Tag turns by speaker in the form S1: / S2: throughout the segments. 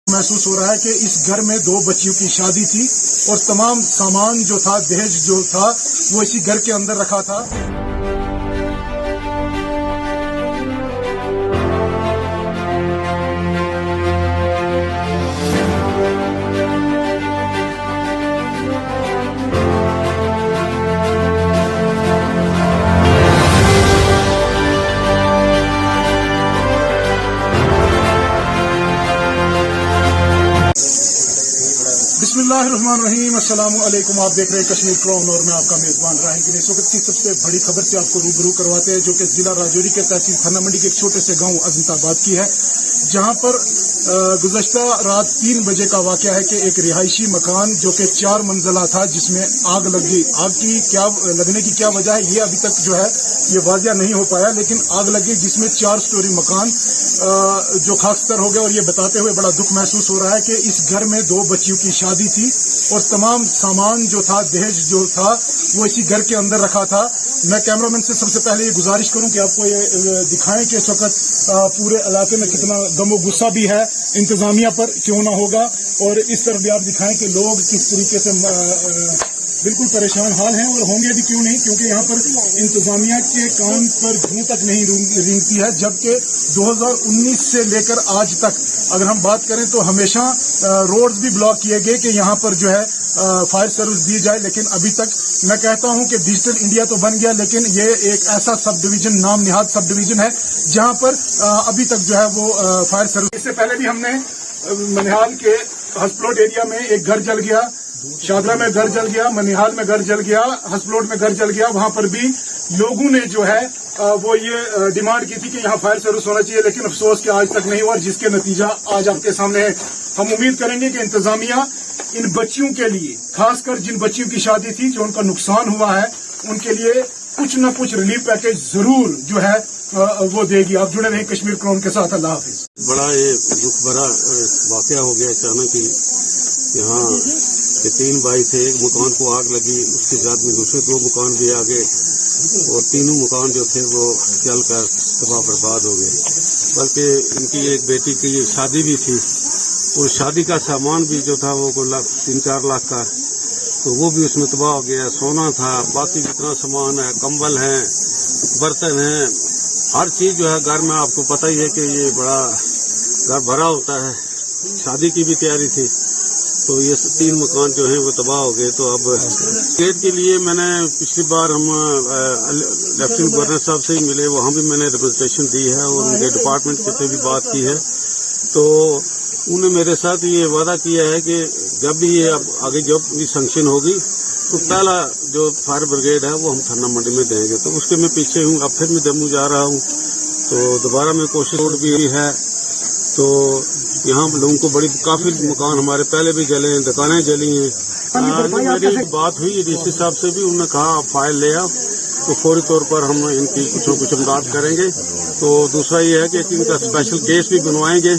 S1: महसूस हो रहा है कि इस घर में 2 बच्चियों की शादी थी और तमाम सामान जो था, दहेज जो था, वो इसी घर के अंदर रखा था। बिस्मिल्लाहिर्रहमानिर्रहीम, अस्सलामु अलैकुम। आप देख रहे हैं कश्मीर क्राउन और मैं आपका मेजबान राहिल। इस वक्त की सबसे बड़ी खबर से आपको रूबरू करवाते हैं, जो कि जिला राजौरी के तहसील थाना मंडी के एक छोटे से गांव अजंताबाद की है, जहां पर गुज़श्ता रात 3 बजे का वाक़या है कि एक रिहायशी मकान जो कि 4 मंजिला था, जिसमें आग लग गई। आग की क्या लगने की क्या वजह है, ये अभी तक जो है ये वाज़िया नहीं हो पाया, लेकिन आग लग गई जिसमें 4 स्टोरी मकान जो खाकस्तर हो गया। और ये बताते हुए बड़ा दुख महसूस हो रहा है कि इस घर में 2 बच्चियों की शादी थी और तमाम सामान जो था, दहेज जो था, वो इसी घर के अंदर रखा था। मैं कैमरामैन से सबसे पहले ये गुजारिश करूं कि आपको ये दिखाएं कि इस वक्त पूरे इलाके में कितना गम गुस्सा भी है इंतजामिया पर, क्यों ना होगा। और इस तरफ भी आप दिखाएं कि लोग किस तरीके से बिल्कुल परेशान हाल हैं, और होंगे भी क्यों नहीं, क्योंकि यहाँ पर इंतजामिया के कान पर जूं तक नहीं रेंगती है। जबकि 2019 से लेकर आज तक अगर हम बात करें तो हमेशा रोड्स भी ब्लॉक किए गए कि यहाँ पर जो है फायर सर्विस दी जाए, लेकिन अभी तक मैं कहता हूँ कि डिजिटल इंडिया तो बन गया, लेकिन ये एक ऐसा सब डिवीजन, नाम निहाद सब डिवीजन है, जहाँ पर अभी तक जो है वो फायर सर्विस। इससे पहले भी हमने मनिहाल के हसप्लोट एरिया में एक घर जल गया, शादरा में घर जल गया, मनिहाल में घर जल गया, हसप्लोट में घर जल गया। वहां पर भी लोगों ने जो है वो ये डिमांड की थी कि यहाँ फायर सर्विस होना चाहिए, लेकिन अफसोस कि आज तक नहीं हुआ, जिसके नतीजा आज आपके सामने है। हम उम्मीद करेंगे कि इंतजामिया इन बच्चियों के लिए, खासकर जिन बच्चियों की शादी थी, जो उनका नुकसान हुआ है, उनके लिए कुछ न कुछ रिलीफ पैकेज जरूर जो है वो देगी। आप जुड़े रहे कश्मीर क्राउन के साथ। अल्लाह हाफिज।
S2: बड़ा ये दुख भरा वाकया हो गया अचानक ही। यहाँ के 3 भाई थे, एक मकान को आग लगी, उसके साथ में दूसरे 2 मकान भी आ गए और तीनों मकान जो थे वो जलकर तबाह बर्बाद हो गए। बल्कि इनकी एक बेटी की शादी भी थी, और शादी का सामान भी जो था वो 3-4 लाख का, तो वो भी उसमें तबाह हो गया। सोना था, बाकी जितना सामान है, कंबल है, बर्तन है, हर चीज जो है घर में। आपको पता ही है कि ये बड़ा घर भरा होता है। शादी की भी तैयारी थी, तो ये 3 मकान जो हैं वो तबाह हो गए। तो अब गेट के लिए मैंने पिछली बार हम लेफ्टिनेंट गवर्नर साहब से ही मिले, वहाँ भी मैंने रिप्रेजेंटेशन दी है और उनके डिपार्टमेंट से भी बात की है। तो उन्होंने मेरे साथ ये वादा किया है कि जब भी ये अब आगे जब भी सैंक्शन होगी तो पहला जो फायर ब्रिगेड है वो हम थाना मंडी में देंगे। तो उसके मैं पीछे हूँ। अब फिर मैं जम्मू जा रहा हूँ, तो दोबारा मैं कोशिश रोड भी है। तो यहाँ लोगों को काफी मकान हमारे पहले भी जले हैं, दुकानें जली हैं। मेरी बात हुई डीसी साहब से भी, उन्होंने कहा आप फाइल ले आओ, तो फौरी तौर पर हम इनकी कुछ न कुछ इमदाद करेंगे। तो दूसरा ये है कि इनका स्पेशल केस भी बनवाएंगे,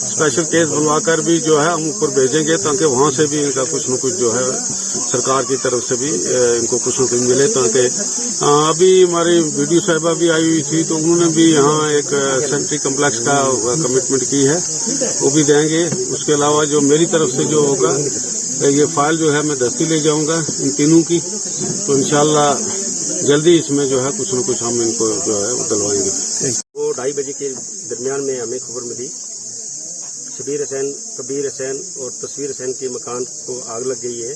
S2: स्पेशल केस बनवाकर भी जो है हम ऊपर भेजेंगे, ताकि वहाँ से भी इनका कुछ न कुछ जो है सरकार की तरफ से भी इनको कुछ न कुछ मिले। ताकि अभी हमारी वीडियो साहिबा भी आई हुई थी, तो उन्होंने भी यहाँ एक सेंट्री कम्प्लेक्स का कमिटमेंट की है, वो भी देंगे। उसके अलावा जो मेरी तरफ से जो होगा, ये फाइल जो है मैं दस्ती ले जाऊंगा इन तीनों की, तो इंशाल्लाह जल्दी इसमें जो है कुछ न कुछ हम इनको जो है दिलवाएंगे।
S3: वो 2:30 बजे के दरमियान में हमें खबर मिली शबीर हुसैन, कबीर हुसैन और तस्वीर हुसैन के मकान को आग लग गई है।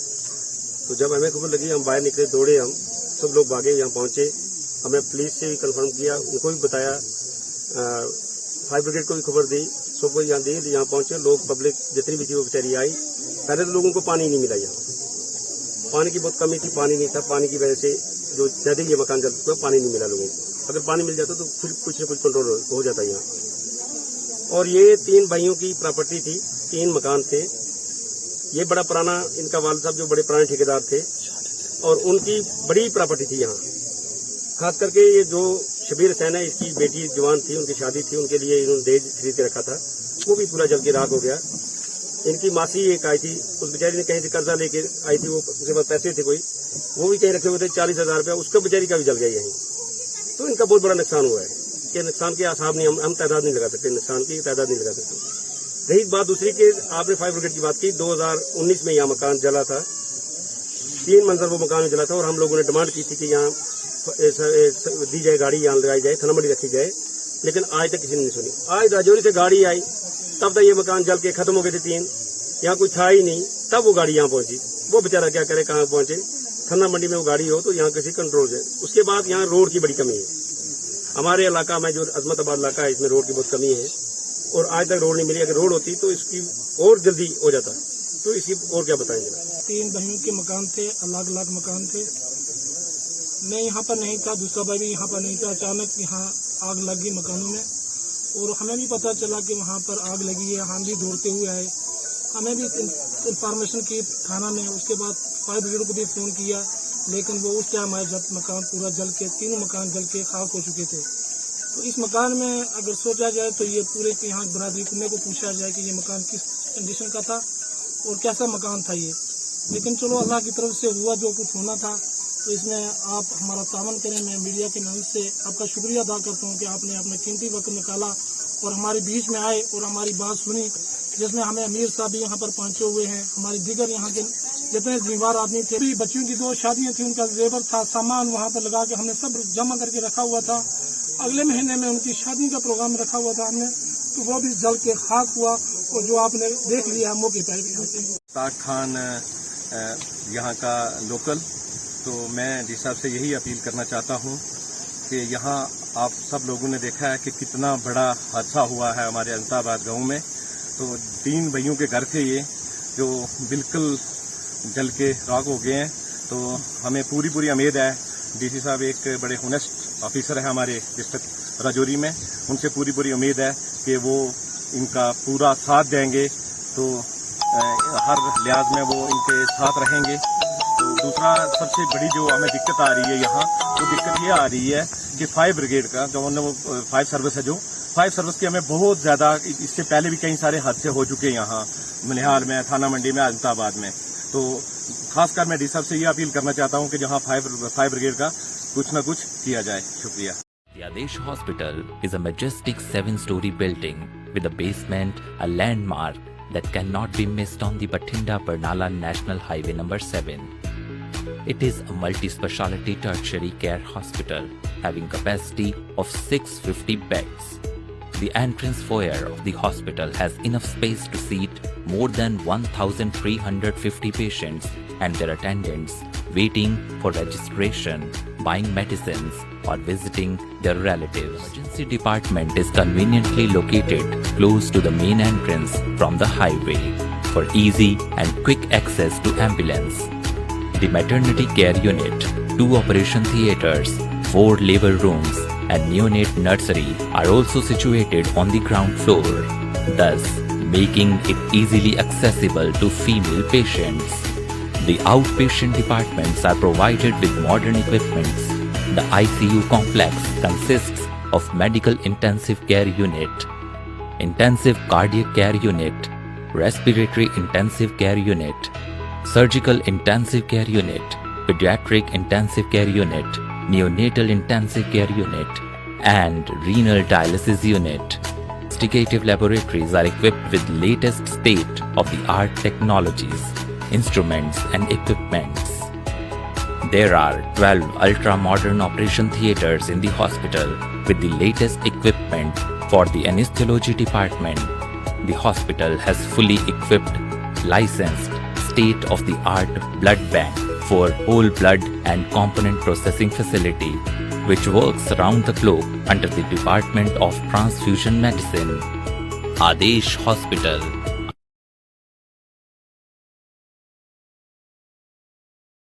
S3: तो जब हमें खबर लगी, हम बाहर निकले, दौड़े, हम सब लोग भागे, यहाँ पहुंचे। हमने पुलिस से भी कंफर्म किया, उनको भी बताया, फायर ब्रिगेड को भी खबर दी, सबको यहाँ दी। यहाँ पहुंचे लोग, पब्लिक जितनी भी थी वो बेचारी आई। पहले तो लोगों को पानी नहीं मिला, यहाँ पानी की बहुत कमी थी, पानी नहीं था। पानी की वजह से जो ज्यादा ये मकान जल चुका, पानी नहीं मिला लोगों को। अगर पानी मिल जाता तो फिर कुछ न कुछ कंट्रोल हो जाता यहाँ। और ये 3 भाइयों की प्रॉपर्टी थी, 3 मकान थे। ये बड़ा पुराना, इनका वालिद साहब जो बड़े पुराने ठेकेदार थे, और उनकी बड़ी प्रॉपर्टी थी यहाँ। खास करके ये जो शबीर हुसैन है, इसकी बेटी जवान थी, उनकी शादी थी, उनके लिए इन्होंने दहेज खरीद के रखा था, वो भी पूरा जल के राख हो गया। इनकी मासी एक आई थी, उस बेचारी ने कहीं से कर्जा लेके आई थी, वो उसके पास पैसे थे कोई, वो भी कहीं रखे हुए थे 40,000 रुपया, उसका बेचारी का भी जल गया यहीं। तो इनका बहुत बड़ा नुकसान हुआ है। कि नुकसान के आसाब नहीं, हम तादाद नहीं लगा सकते, नुकसान की तादाद नहीं लगा सकते। रही बात दूसरी कि आपने फायर ब्रिगेड की बात की, 2019 में यहाँ मकान जला था, 3 मंजिल वो मकान में जला था और हम लोगों ने डिमांड की थी कि यहाँ दी जाए, गाड़ी यहाँ लगाई जाए, थाना मंडी रखी जाए, लेकिन आज तक किसी ने नहीं सुनी। आज राजौरी से गाड़ी आई, तब तक ये मकान जल के खत्म हो गए थे 3, यहाँ कोई था ही नहीं, तब वो गाड़ी यहाँ पहुंची। वो बेचारा क्या करे, कहाँ पहुंचे, थाना मंडी में वो गाड़ी हो तो यहाँ किसी कंट्रोल से। उसके बाद यहाँ रोड की बड़ी कमी है, हमारे इलाका में जो अजमताबाद इलाका है इसमें रोड की बहुत कमी है और आज तक रोड नहीं मिली। अगर रोड होती तो इसकी और जल्दी हो जाता, तो इसकी और क्या बताएंगे।
S4: 3 बहनों के मकान थे, अलग अलग मकान थे। मैं यहाँ पर नहीं था, दूसरा भाई भी यहाँ पर नहीं था। अचानक यहाँ आग लग गई मकानों में और हमें भी पता चला कि वहाँ पर आग लगी है। हम भी दौड़ते हुए आए, हमें भी इंफॉर्मेशन की थाना में। उसके बाद फायर ब्रिगेड को भी फोन किया, लेकिन वो उस टाइम आए जब मकान पूरा जल के 3 मकान जल के खाक हो चुके थे। तो इस मकान में अगर सोचा जाए तो ये पूरे यहाँ बरादरी को पूछा जाए कि ये मकान किस कंडीशन का था और कैसा मकान था ये। लेकिन चलो अल्लाह की तरफ से हुआ जो कुछ होना था। तो इसमें आप हमारा तावन करें। मैं मीडिया के नाम से आपका शुक्रिया अदा करता हूँ कि आपने अपना कीमती वक्त निकाला और हमारे बीच में आए और हमारी बात सुनी, जिसमें हमें अमीर साहब भी यहाँ पर पहुंचे हुए हैं। हमारी दीगर यहाँ के जितने जिम्मेवार आदमी थे, भी बच्चियों की 2 शादियाँ थी, उनका जेवर था, सामान वहाँ पर लगा के हमने सब जमा करके रखा हुआ था। अगले महीने में उनकी शादी का प्रोग्राम रखा हुआ था हमने, तो वो भी जल के खाक हुआ और जो आपने देख लिया मौके पर भी।
S5: ताक खान यहाँ का लोकल, तो मैं डी साहब से यही अपील करना चाहता हूँ कि यहाँ आप सब लोगों ने देखा है कि कितना बड़ा हादसा हुआ है हमारे अजमताबाद गांव में। तो 3 भाइयों के घर थे ये, जो बिल्कुल जल के राख हो गए हैं। तो हमें पूरी उम्मीद है, डीसी साहब एक बड़े होनेस्ट ऑफिसर है हमारे डिस्ट्रिक्ट राजौरी में, उनसे पूरी उम्मीद है कि वो इनका पूरा साथ देंगे। तो हर लिहाज में वो इनके साथ रहेंगे। तो दूसरा सबसे बड़ी जो हमें दिक्कत आ रही है यहाँ, वो दिक्कत ये आ रही है कि फायर ब्रिगेड का जो फायर सर्विस है, जो फायर सर्विस की हमें बहुत ज़्यादा, इससे पहले भी कई सारे हादसे हो चुके हैं यहाँ मनिहाल में, थाना मंडी में, अजमताबाद में। तो खासकर मैं डी साहब से ये अपील करना चाहता हूँ कि जहाँ फायर ब्रिगेड का कुछ न कुछ किया जाए। शुक्रिया।
S6: The Adesh Hospital is a majestic 7-story building with a basement, a landmark that cannot be missed on the Bathinda-Barnala National Highway number 7. It is a multi-speciality tertiary care hospital having capacity of 650 beds. The entrance foyer of the hospital has enough space to seat more than 1,350 patients and their attendants waiting for registration, buying medicines, or visiting their relatives. The emergency department is conveniently located close to the main entrance from the highway for easy and quick access to ambulance. The maternity care unit, 2 operation theaters, 4 labor rooms, and neonate nursery are also situated on the ground floor, thus making it easily accessible to female patients. The outpatient departments are provided with modern equipments. The ICU complex consists of medical intensive care unit, intensive cardiac care unit, respiratory intensive care unit, surgical intensive care unit, pediatric intensive care unit, neonatal intensive care unit, and renal dialysis unit. Investigative laboratories are equipped with latest state-of-the-art technologies, instruments and equipments. There are 12 ultra-modern operation theaters in the hospital with the latest equipment for the anesthesiology department. The hospital has fully equipped, licensed, state-of-the-art blood bank for whole blood and component processing facility, which works around the clock under the Department of Transfusion Medicine. Adesh Hospital,